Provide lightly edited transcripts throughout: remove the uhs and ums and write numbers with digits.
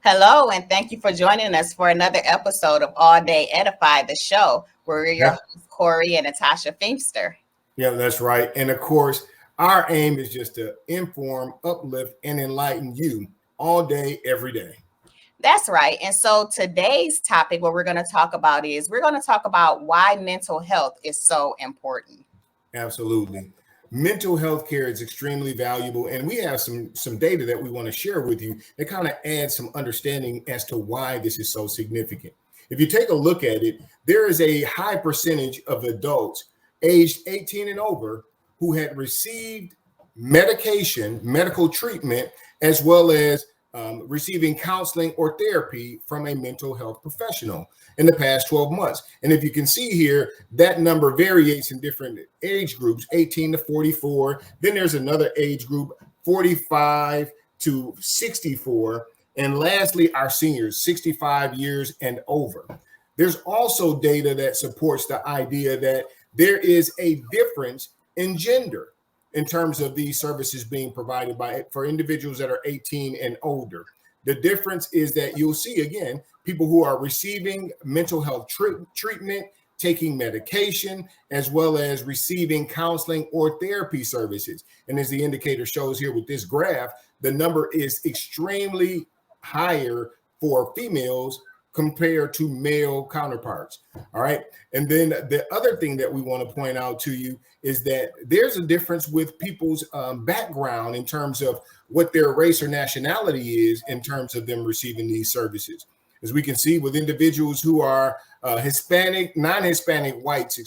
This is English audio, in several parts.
Hello, and thank you for joining us for another episode of AllDay Edify, the show, where we're your Yeah, hosts, Corey and Natasha Feemster. yeah, that's right. And of course, our aim is just to inform, uplift, and enlighten you all day, every day. That's right. And so today's topic, what we're going to talk about is we're going to talk about why mental health is so important. Absolutely. Mental health care is extremely valuable, and we have some data that we want to share with you that kind of adds some understanding as to why this is so significant. If you take a look at it, there is a high percentage of adults aged 18 and over who had received medication, medical treatment, as well as receiving counseling or therapy from a mental health professional in the past 12 months. And if you can see here, that number varies in different age groups, 18 to 44. Then there's another age group, 45 to 64. And lastly, our seniors, 65 years and over. There's also data that supports the idea that there is a difference in gender in terms of these services being provided by for individuals that are 18 and older. The difference is that you'll see again people who are receiving mental health treatment, taking medication, as well as receiving counseling or therapy services. And as the indicator shows here with this graph, the number is extremely higher for females compared to male counterparts. All right. And then the other thing that we want to point out to you is that there's a difference with people's background in terms of what their race or nationality is in terms of them receiving these services. As we can see with individuals who are non-Hispanic whites,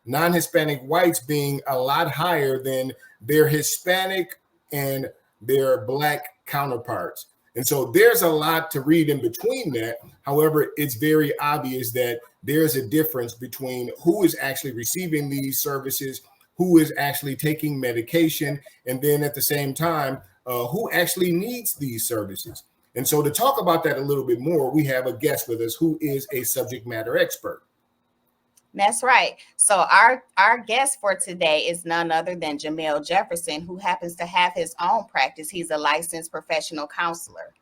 non-Hispanic whites being a lot higher than their Hispanic and their Black counterparts. And so there's a lot to read in between that. However, it's very obvious that there's a difference between who is actually receiving these services, who is actually taking medication, and then at the same time, who actually needs these services. And so to talk about that a little bit more, we have a guest with us who is a subject matter expert. That's right. So our guest for today is none other than Jamel Jefferson, who happens to have his own practice. He's a licensed professional counselor.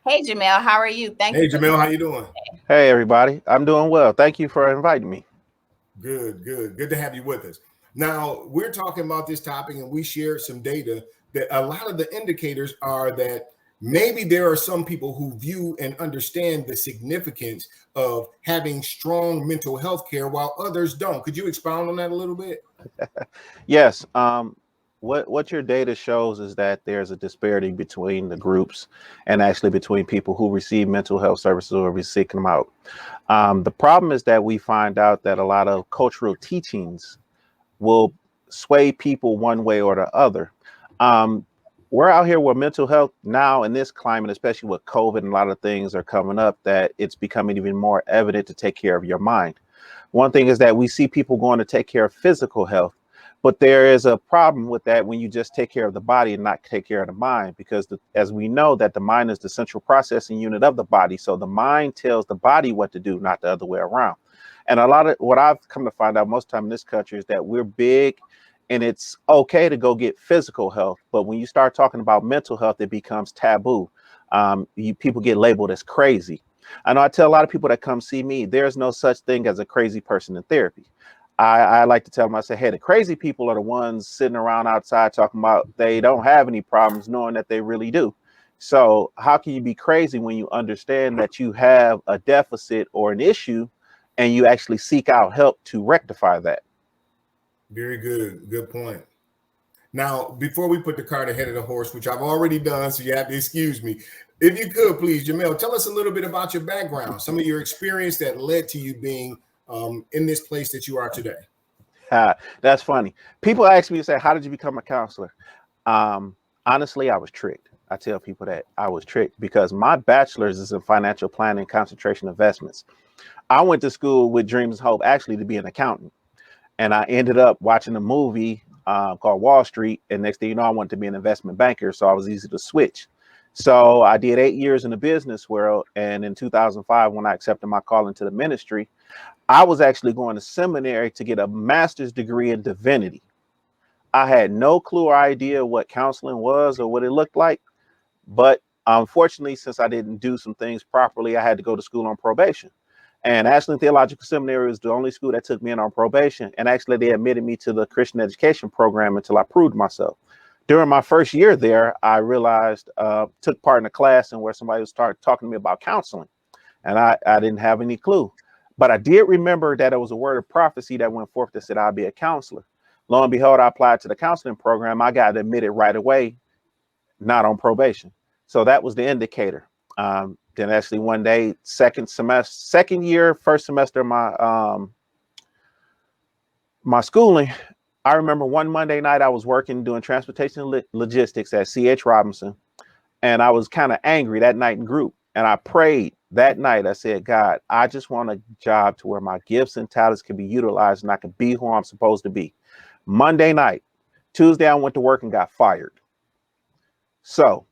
Hey, Jamel, how are you? Thank you Hey, for Jamel, how joining you us doing? today. Hey everybody, I'm doing well. Thank you for inviting me. Good to have you with us. Now, we're talking about this topic and we shared some data that a lot of the indicators are that maybe there are some people who view and understand the significance of having strong mental health care while others don't. Could you expound on that a little bit? Yes, what your data shows is that there's a disparity between the groups and actually between people who receive mental health services or be seeking them out. The problem is that we find out that a lot of cultural teachings will sway people one way or the other. Um, we're out here with mental health now in this climate, especially with COVID and a lot of things are coming up, that it's becoming even more evident to take care of your mind. One thing is that we see people going to take care of physical health, but there is a problem with that when you just take care of the body and not take care of the mind, because as we know that the mind is the central processing unit of the body. So the mind tells the body what to do, not the other way around. And a lot of what I've come to find out most of the time in this country is that we're big and it's okay to go get physical health. But when you start talking about mental health, it becomes taboo. People get labeled as crazy. I know I tell a lot of people that come see me, there's no such thing as a crazy person in therapy. I like to tell them, I say, hey, the crazy people are the ones sitting around outside talking about they don't have any problems, knowing that they really do. So how can you be crazy when you understand that you have a deficit or an issue and you actually seek out help to rectify that? Very good. Good point. Now, before we put the cart ahead of the horse, which I've already done, so you have to excuse me, if you could please, Jamel, tell us a little bit about your background, some of your experience that led to you being in this place that you are today. That's funny. People ask me, say, how did you become a counselor? Honestly, I was tricked. I tell people that I was tricked because my bachelor's is in financial planning, concentration investments. I went to school with dreams and hope actually to be an accountant. And I ended up watching a movie called Wall Street. And next thing you know, I wanted to be an investment banker. So I was easy to switch. So I did 8 years in the business world. And in 2005, when I accepted my call into the ministry, I was actually going to seminary to get a master's degree in divinity. I had no clue or idea what counseling was or what it looked like, but Unfortunately, since I didn't do some things properly, I had to go to school on probation. And Ashland Theological Seminary was the only school that took me in on probation. And actually, they admitted me to the Christian education program until I proved myself. During my first year there, I realized, took part in a class and where somebody was talking to me about counseling. And I didn't have any clue. But I did remember that it was a word of prophecy that went forth that said I'd be a counselor. Lo and behold, I applied to the counseling program. I got admitted right away, not on probation. So that was the indicator. Then actually one day, second year, first semester of my schooling, I remember one Monday night I was working doing transportation logistics at C.H. Robinson, and I was kind of angry that night in group. And I prayed that night. I said, God, I just want a job to where my gifts and talents can be utilized and I can be who I'm supposed to be. Monday night, Tuesday, I went to work and got fired. So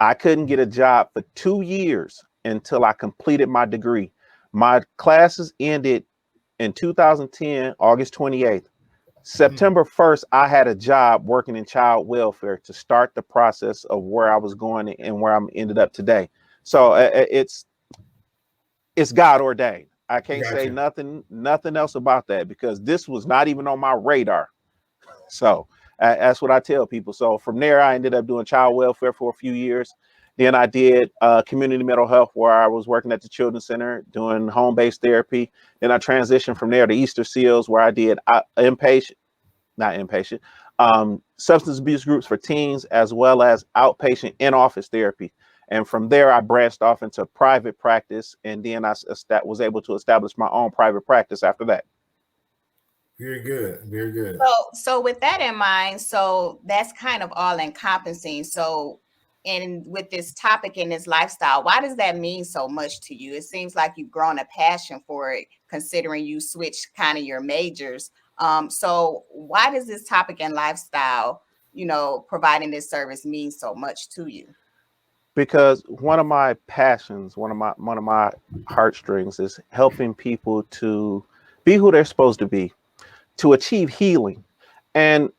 I couldn't get a job for 2 years until I completed my degree. My classes ended in 2010, August 28th. September 1st, I had a job working in child welfare to start the process of where I was going and where I'm ended up today. So it's God ordained. I can't say nothing else about that because this was not even on my radar. So that's what I tell people. So from there, I ended up doing child welfare for a few years. Then I did community mental health, where I was working at the Children's Center doing home-based therapy. Then I transitioned from there to Easter Seals, where I did substance abuse groups for teens, as well as outpatient in-office therapy. And from there, I branched off into private practice, and then I was able to establish my own private practice after that. Very good. Very good. So with that in mind, so that's kind of all encompassing. So, and with this topic and this lifestyle, why does that mean so much to you? It seems like you've grown a passion for it, considering you switched kind of your majors. So why does this topic and lifestyle, providing this service mean so much to you? Because one of my passions, one of my heartstrings is helping people to be who they're supposed to be, to achieve healing. And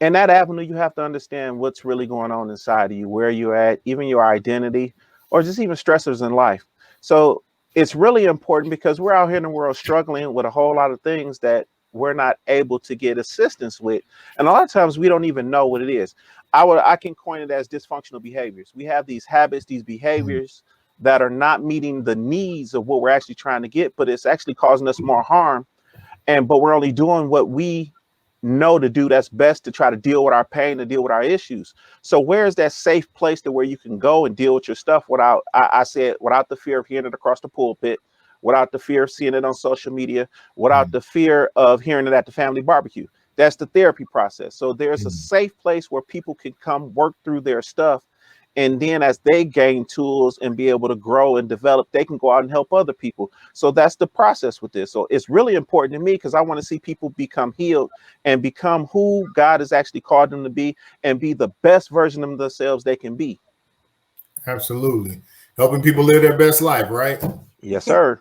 in that avenue, you have to understand what's really going on inside of you, where you're at, even your identity, or just even stressors in life. So it's really important because we're out here in the world struggling with a whole lot of things that we're not able to get assistance with. And a lot of times we don't even know what it is. I can coin it as dysfunctional behaviors. We have these habits, these behaviors that are not meeting the needs of what we're actually trying to get, but it's actually causing us more harm. But we're only doing what we know to do that's best to try to deal with our pain, to deal with our issues. So where is that safe place to where you can go and deal with your stuff without, I said, without the fear of hearing it across the pulpit, without the fear of seeing it on social media, without the fear of hearing it at the family barbecue? That's the therapy process. So there's a safe place where people can come work through their stuff. And then as they gain tools and be able to grow and develop, they can go out and help other people. So that's the process with this. So it's really important to me because I want to see people become healed and become who God has actually called them to be and be the best version of themselves they can be. Absolutely. Helping people live their best life, right? Yes, sir.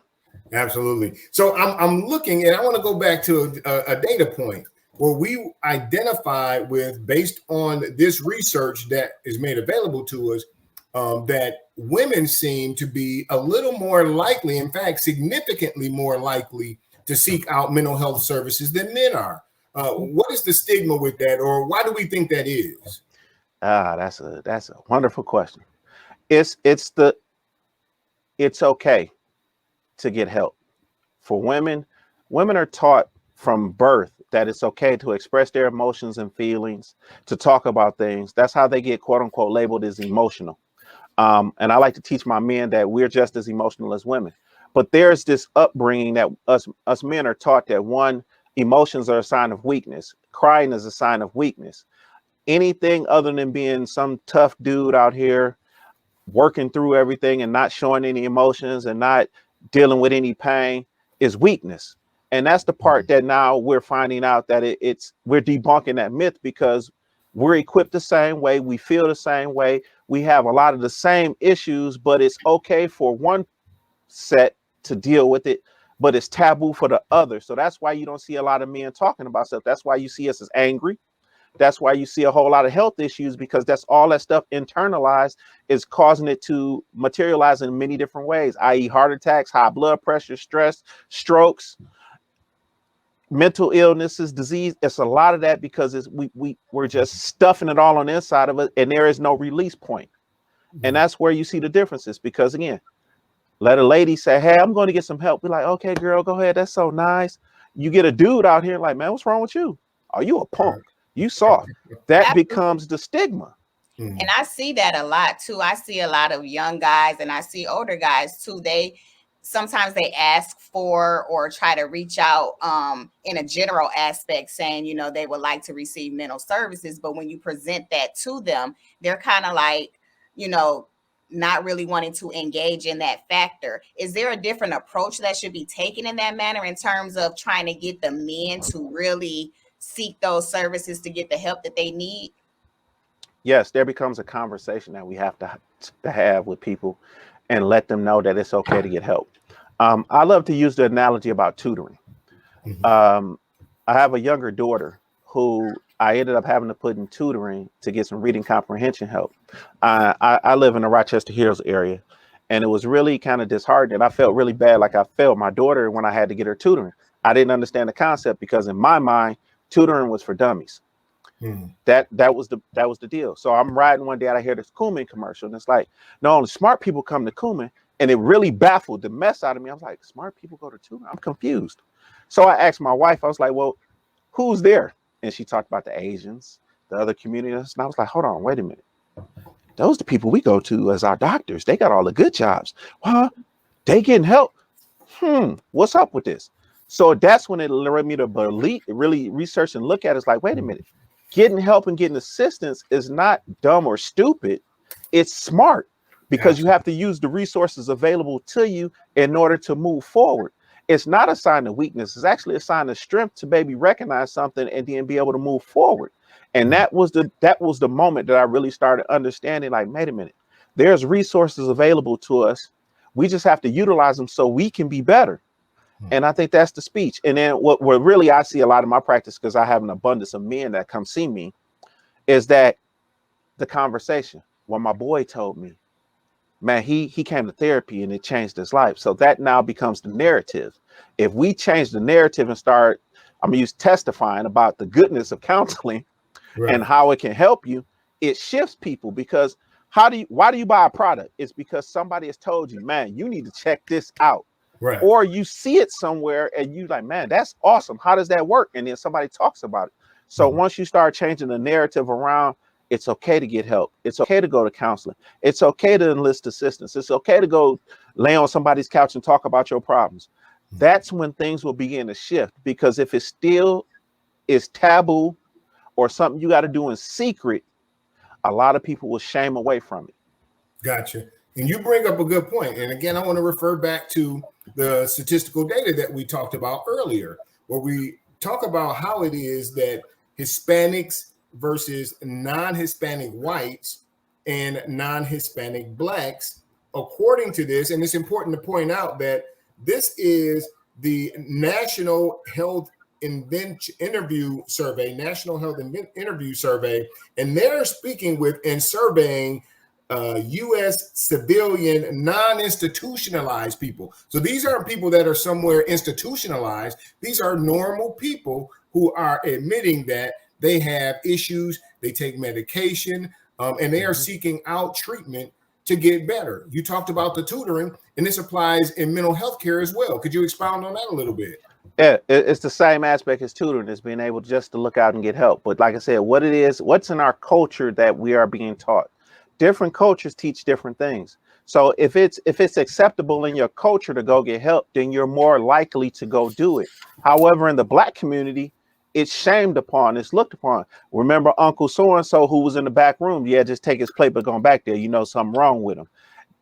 Absolutely. So I'm looking, and I want to go back to a data point where we identify with, based on this research that is made available to us, that women seem to be a little more likely, in fact, significantly more likely to seek out mental health services than men are. What is the stigma with that, or why do we think that is? That's a wonderful question. It's okay to get help. For women are taught from birth that it's okay to express their emotions and feelings, to talk about things. That's how they get quote unquote labeled as emotional. And I like to teach my men that we're just as emotional as women. But there's this upbringing that us men are taught that, one, emotions are a sign of weakness. Crying is a sign of weakness. Anything other than being some tough dude out here working through everything and not showing any emotions and not dealing with any pain is weakness. And that's the part that now we're finding out that we're debunking that myth, because we're equipped the same way, we feel the same way, we have a lot of the same issues, but it's okay for one set to deal with it, but it's taboo for the other. So that's why you don't see a lot of men talking about stuff. That's why you see us as angry. That's why you see a whole lot of health issues, because that's all that stuff internalized is causing it to materialize in many different ways, i.e. heart attacks, high blood pressure, stress, strokes, mental illnesses, disease. It's a lot of that because we're just stuffing it all on the inside of it, and there is no release point. And that's where you see the differences, because again, let a lady say, hey, I'm going to get some help. Be like, okay, girl, go ahead. That's so nice. You get a dude out here like, man, what's wrong with you? Are you a punk? You soft. That becomes the stigma. And I see that a lot too. I see a lot of young guys and I see older guys too. Sometimes they ask for or try to reach out in a general aspect, saying, you know, they would like to receive mental services. But when you present that to them, they're kind of like, you know, not really wanting to engage in that factor. Is there a different approach that should be taken in that manner in terms of trying to get the men to really seek those services to get the help that they need? Yes, there becomes a conversation that we have to have with people and let them know that it's okay to get help. I love to use the analogy about tutoring. I have a younger daughter who I ended up having to put in tutoring to get some reading comprehension help. I live in the Rochester Hills area, and it was really kind of disheartening. I felt really bad, like I failed my daughter when I had to get her tutoring. I didn't understand the concept because in my mind, tutoring was for dummies. That was the deal. So I'm riding one day and I hear this Kumin commercial, and it's like, no, only smart people come to Kumin, and it really baffled the mess out of me. I was like, smart people go to tutoring? I'm confused. So I asked my wife, I was like, well, who's there? And she talked about the Asians, the other communities, and I was like, hold on, wait a minute. Those are the people we go to as our doctors. They got all the good jobs. Huh? They getting help? What's up with this? So that's when it led me to really research and look at it. It's like, wait a minute. Getting help and getting assistance is not dumb or stupid. It's smart, because you have to use the resources available to you in order to move forward. It's not a sign of weakness. It's actually a sign of strength to maybe recognize something and then be able to move forward. And that was the moment that I really started understanding, like, wait a minute, there's resources available to us. We just have to utilize them so we can be better. And I think that's the speech. And then what really I see a lot of my practice, because I have an abundance of men that come see me, is that the conversation. When my boy told me, man, he came to therapy and it changed his life. So that now becomes the narrative. If we change the narrative and start, I'm gonna use testifying about the goodness of counseling and how it can help you, it shifts people. Because why do you buy a product? It's because somebody has told you, man, you need to check this out. Or you see it somewhere and you like, man, that's awesome. How does that work? And then somebody talks about it. So once you start changing the narrative around, it's okay to get help. It's okay to go to counseling. It's okay to enlist assistance. It's okay to go lay on somebody's couch and talk about your problems. That's when things will begin to shift. Because if it still is taboo or something you got to do in secret, a lot of people will shame away from it. Gotcha. And you bring up a good point. And again, I want to refer back to the statistical data that we talked about earlier, where we talk about how it is that Hispanics versus non-Hispanic whites and non-Hispanic blacks, according to this, and it's important to point out that this is the National Health Interview Survey, National Health Interview Survey, and they're speaking with and surveying U.S. civilian, non-institutionalized people. So these aren't people that are somewhere institutionalized. These are normal people who are admitting that they have issues, they take medication, and they are seeking out treatment to get better. You talked about the tutoring, and this applies in mental health care as well. Could you expound on that a little bit? Yeah, it's the same aspect as tutoring, is being able just to look out and get help. But like I said, what's in our culture that we are being taught? Different cultures teach different things. So if it's acceptable in your culture to go get help, then you're more likely to go do it. However, in the Black community, it's shamed upon, it's looked upon. Remember Uncle so-and-so who was in the back room? Yeah, just take his plate, but going back there, you know something wrong with him.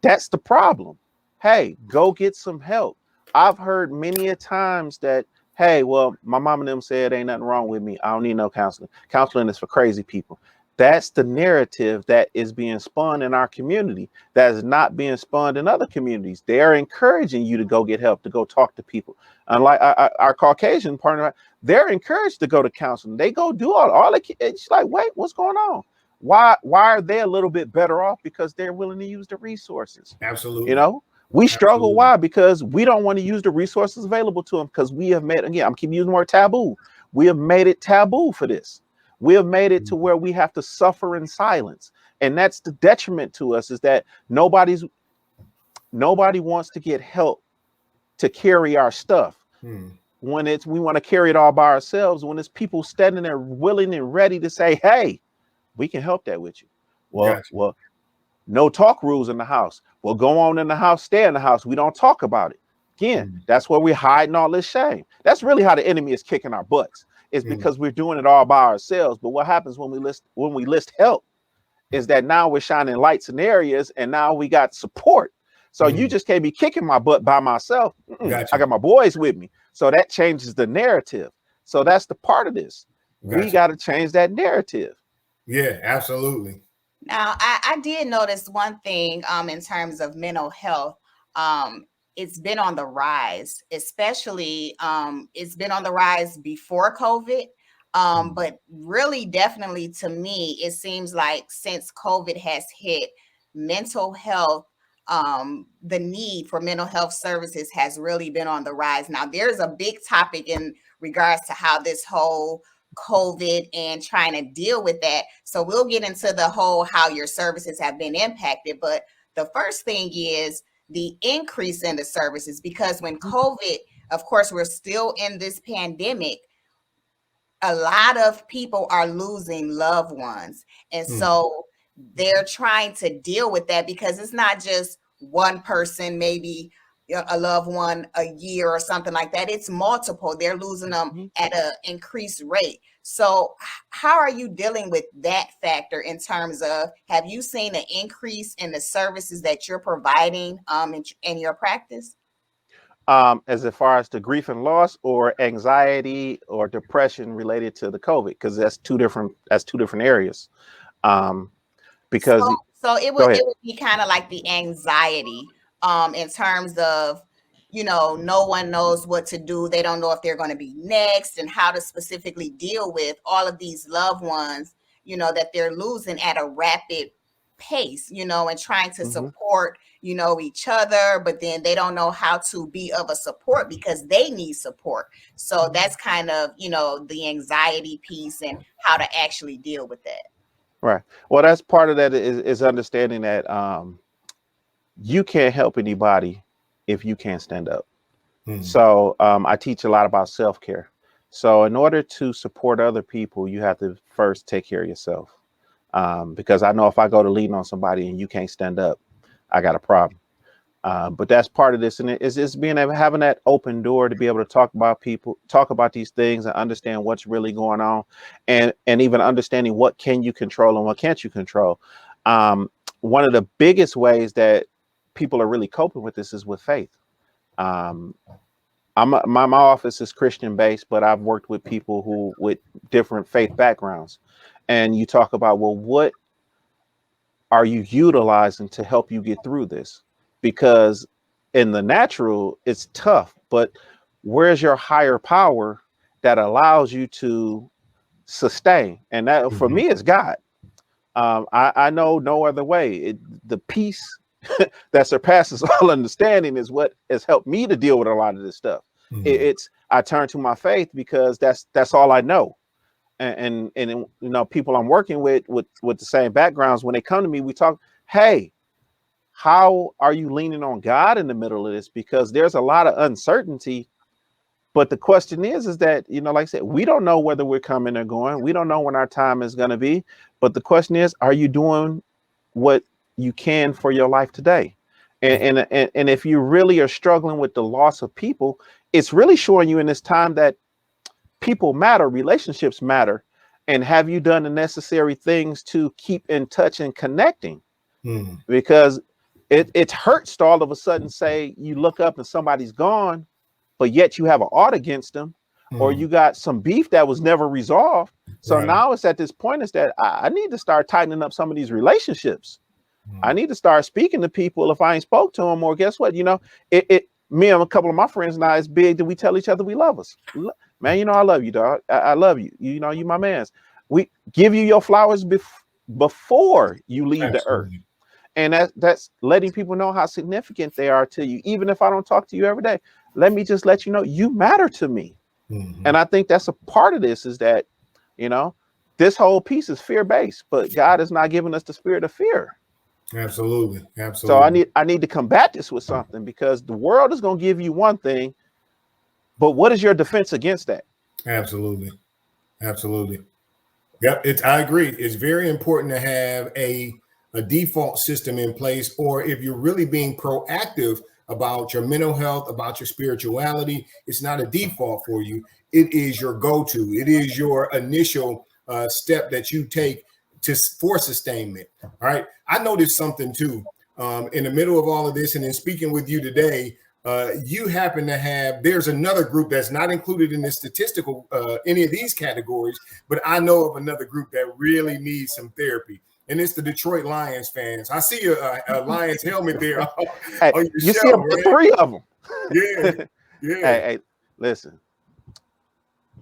That's the problem. Hey, go get some help. I've heard many a times that, hey, well, my mom and them said ain't nothing wrong with me. I don't need no counseling. Counseling is for crazy people. That's the narrative that is being spun in our community that is not being spun in other communities. They are encouraging you to go get help, to go talk to people. Unlike our Caucasian partner, they're encouraged to go to counseling. They go do all the. It's like, wait, what's going on? Why are they a little bit better off? Because they're willing to use the resources. Absolutely. We struggle. Absolutely. Why? Because we don't want to use the resources available to them, because we have made, again, I'm keep using the word taboo. We have made it taboo for this. We have made it to where we have to suffer in silence. And that's the detriment to us, is that nobody wants to get help to carry our stuff. When we want to carry it all by ourselves, when it's people standing there willing and ready to say, hey, we can help that with you. Well, no talk rules in the house. Well, go on in the house, stay in the house. We don't talk about it. Again, that's where we're hiding all this shame. That's really how the enemy is kicking our butts. It's because we're doing it all by ourselves. But what happens when we list help is that now we're shining lights in areas, and now we got support. So you just can't be kicking my butt by myself. I got my boys with me. So that changes the narrative. So that's the part of this. We got to change that narrative. Yeah, absolutely. Now, I did notice one thing in terms of mental health. It's been on the rise, especially it's been on the rise before COVID. But really, definitely to me, it seems like since COVID has hit, mental health, the need for mental health services has really been on the rise. Now, there's a big topic in regards to how this whole COVID and trying to deal with that. So we'll get into the whole how your services have been impacted. But the first thing is the increase in the services, because when COVID, of course, we're still in this pandemic, a lot of people are losing loved ones. And so they're trying to deal with that, because it's not just one person, maybe a loved one a year or something like that. It's multiple. They're losing them at an increased rate. So how are you dealing with that factor in terms of, have you seen an increase in the services that you're providing in your practice? As far as the grief and loss, or anxiety or depression related to the COVID, because that's two different areas. Because so it would be kind of like the anxiety in terms of, no one knows what to do. They don't know if they're going to be next, and how to specifically deal with all of these loved ones, that they're losing at a rapid pace, and trying to support, each other, but then they don't know how to be of a support because they need support. So that's kind of, the anxiety piece and how to actually deal with that. Right. Well, that's part of that is understanding that you can't help anybody if you can't stand up. So I teach a lot about self-care. So in order to support other people, you have to first take care of yourself. Because I know if I go to lean on somebody and you can't stand up, I got a problem. But that's part of this, and it's having that open door to be able to talk about these things, and understand what's really going on, and even understanding what can you control and what can't you control. One of the biggest ways that people are really coping with this is with faith. My office is Christian based, but I've worked with people with different faith backgrounds, and you talk about, well, what are you utilizing to help you get through this? Because in the natural, it's tough, but where's your higher power that allows you to sustain? And that for me is God. I know no other way. The peace that surpasses all understanding is what has helped me to deal with a lot of this stuff. I turn to my faith because that's all I know. And people I'm working with the same backgrounds, when they come to me, we talk, hey, how are you leaning on God in the middle of this? Because there's a lot of uncertainty. But the question is that, like I said, we don't know whether we're coming or going. We don't know when our time is going to be. But the question is, are you doing what you can for your life today? And if you really are struggling with the loss of people, it's really showing you in this time that people matter, relationships matter. And have you done the necessary things to keep in touch and connecting? Because it hurts to all of a sudden say you look up and somebody's gone, but yet you have an ought against them, or you got some beef that was never resolved. So Right. now it's at this point is that I need to start tightening up some of these relationships. I need to start speaking to people if I ain't spoke to them, or guess what? You know, me and a couple of my friends now, it's big that we tell each other we love us. Man, you know, I love you, dog. I love you. You know, you my mans. We give you your flowers before you leave the earth. Absolutely. And that's letting people know how significant they are to you. Even if I don't talk to you every day, let me just let you know you matter to me. And I think that's a part of this is that, you know, this whole piece is fear-based, but God has not given us the spirit of fear. Absolutely. So Absolutely. I need to combat this with something, because the world is going to give you one thing, but what is your defense against that? Absolutely. Absolutely. Yep. I agree. It's very important to have a default system in place, or if you're really being proactive about your mental health, about your spirituality, it's not a default for you. It is your go-to. It is your initial step that you take for sustainment. All right. I noticed something too in the middle of all of this, and in speaking with you today. You happen to have, there's another group that's not included in this statistical, any of these categories, but I know of another group that really needs some therapy. And it's the Detroit Lions fans. I see a Lions helmet there Hey, on your you see show, about right? 3 of them. Yeah, yeah. Hey, listen,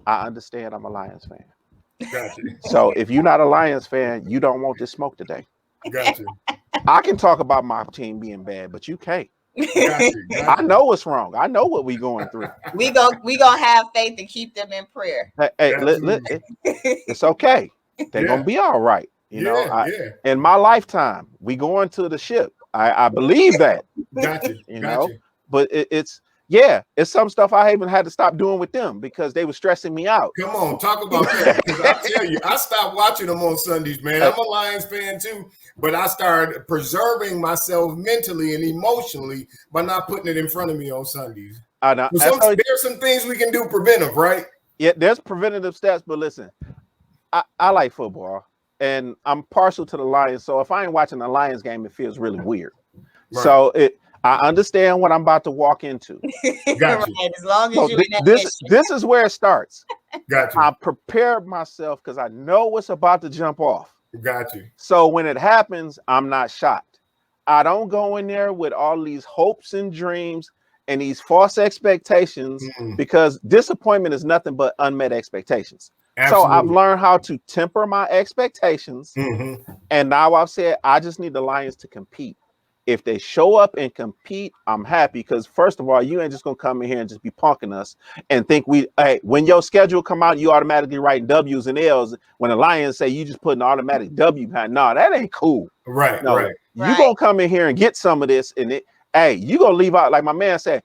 I understand I'm a Lions fan. Gotcha. So if you're not a Lions fan, you don't want this smoke today. Gotcha. I can talk about my team being bad, but you can't. Gotcha. I know what's wrong. I know what we're going through. we gonna have faith to keep them in prayer. Hey, it's okay. They're gonna Yeah. be all right. You know, Yeah. in my lifetime, we going to the ship. I believe that. Gotcha. You Gotcha. know, but it's some stuff I even had to stop doing with them because they were stressing me out. Come on, talk about that. Because I tell you, I stopped watching them on Sundays, man. I'm a Lions fan too, but I started preserving myself mentally and emotionally by not putting it in front of me on Sundays. I know. There's some things we can do preventive, right? Yeah, there's preventative steps, but listen, I like football and I'm partial to the Lions. So if I ain't watching the Lions game, it feels really weird. Right. So I understand what I'm about to walk into. Gotcha. Right, as long as you're in that this is where it starts. Gotcha. I prepared myself because I know what's about to jump off. Gotcha. So when it happens, I'm not shocked. I don't go in there with all these hopes and dreams and these false expectations because disappointment is nothing but unmet expectations. Absolutely. So I've learned how to temper my expectations. And now I've said, I just need the Lions to compete. If they show up and compete, I'm happy because first of all, you ain't just gonna come in here and just be punking us and think when your schedule come out, you automatically write W's and L's. When the Lions say you just put an automatic W behind, no, that ain't cool. Right, no, right. You gonna come in here and get some of this, and you gonna leave out like my man said,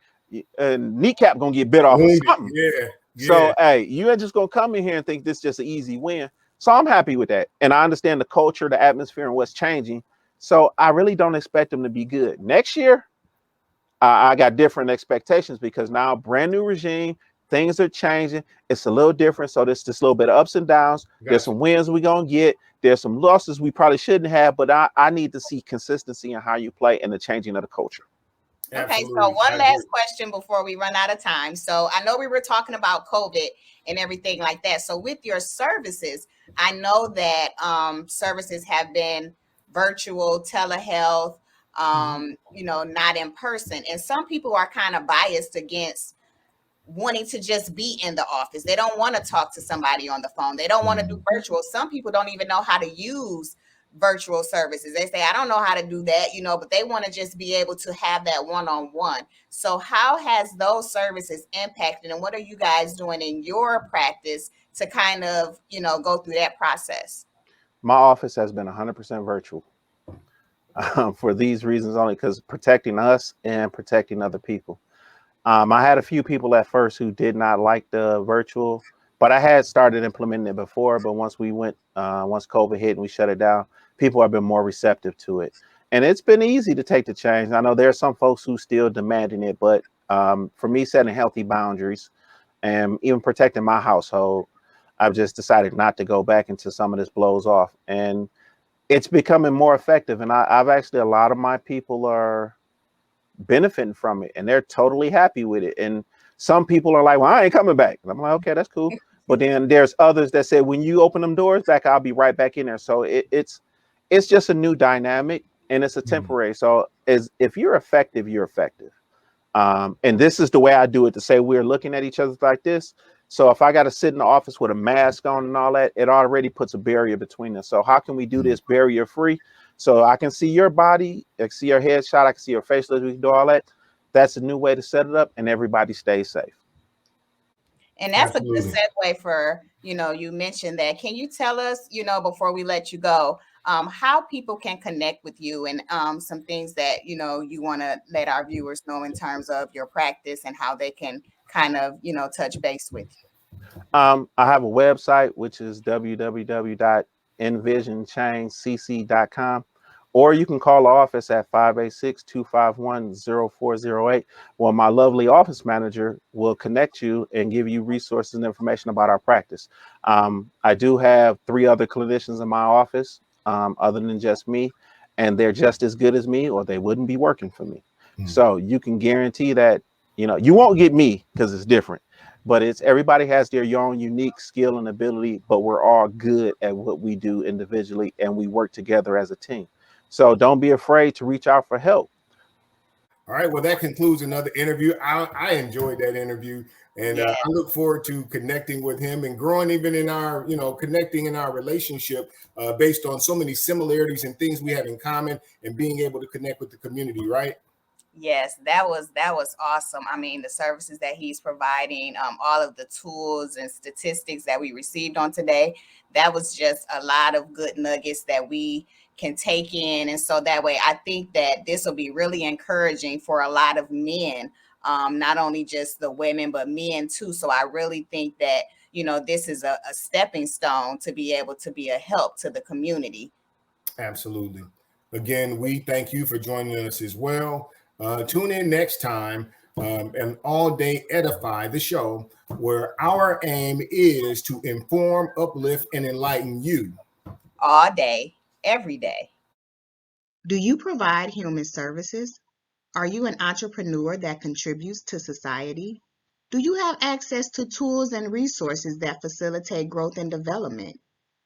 kneecap gonna get bit off or something. Yeah. So you ain't just gonna come in here and think this is just an easy win. So I'm happy with that, and I understand the culture, the atmosphere, and what's changing. So I really don't expect them to be good. Next year, I got different expectations because now brand new regime, things are changing. It's a little different. So there's just a little bit of ups and downs. Gotcha. There's some wins we're going to get. There's some losses we probably shouldn't have, but I need to see consistency in how you play and the changing of the culture. Okay, so one last question before we run out of time. So I know we were talking about COVID and everything like that. So with your services, I know that services have been virtual, telehealth, not in person. And some people are kind of biased against wanting to just be in the office. They don't want to talk to somebody on the phone. They don't want to do virtual. Some people don't even know how to use virtual services. They say, I don't know how to do that, but they want to just be able to have that one-on-one. So how has those services impacted, and what are you guys doing in your practice to kind of, go through that process? My office has been 100% virtual for these reasons only, because protecting us and protecting other people. I had a few people at first who did not like the virtual, but I had started implementing it before. But once COVID hit and we shut it down, people have been more receptive to it. And it's been easy to take the change. I know there are some folks who still demanding it, but for me, setting healthy boundaries and even protecting my household, I've just decided not to go back until some of this blows off. And it's becoming more effective. And I've actually, a lot of my people are benefiting from it and they're totally happy with it. And Some people are like, well, I ain't coming back. And I'm like, okay, that's cool. But then there's others that say, when you open them doors back, I'll be right back in there. So it's just a new dynamic, and it's a temporary. So as if you're effective, you're effective. And this is the way I do it, to say we're looking at each other like this. So if I got to sit in the office with a mask on and all that, it already puts a barrier between us. So how can we do this barrier free? So I can see your body, I can see your headshot, I can see your facial, we can do all that. That's a new way to set it up, and everybody stays safe. And that's a good Absolutely. segue for, you mentioned that. Can you tell us, before we let you go, how people can connect with you, and some things that, you want to let our viewers know in terms of your practice and how they can kind of, touch base with you? I have a website, which is www.envisionchange.cc.com, or you can call the office at 586-251-0408. Well, my lovely office manager will connect you and give you resources and information about our practice. I do have 3 other clinicians in my office, other than just me, and they're just as good as me, or they wouldn't be working for me. So you can guarantee that, you won't get me, because it's different. But it's, everybody has their own unique skill and ability, but we're all good at what we do individually, and we work together as a team. So don't be afraid to reach out for help. All right. Well, that concludes another interview. I enjoyed that interview, and Yeah. I look forward to connecting with him and growing even in our, connecting in our relationship based on so many similarities and things we have in common, and being able to connect with the community. Right. Yes, that was awesome. I mean, the services that he's providing, all of the tools and statistics that we received on today, that was just a lot of good nuggets that we can take in. And so that way, I think that this will be really encouraging for a lot of men, not only just the women, but men too. So I really think that, this is a stepping stone to be able to be a help to the community. Absolutely. Again, we thank you for joining us as well. Tune in next time, and All Day Edify, the show where our aim is to inform, uplift, and enlighten you. All day, every day. Do you provide human services? Are you an entrepreneur that contributes to society? Do you have access to tools and resources that facilitate growth and development?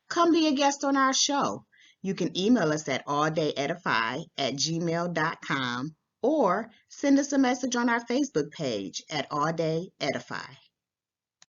Come be a guest on our show. You can email us at alldayedify@gmail.com, or send us a message on our Facebook page at AllDay Edify.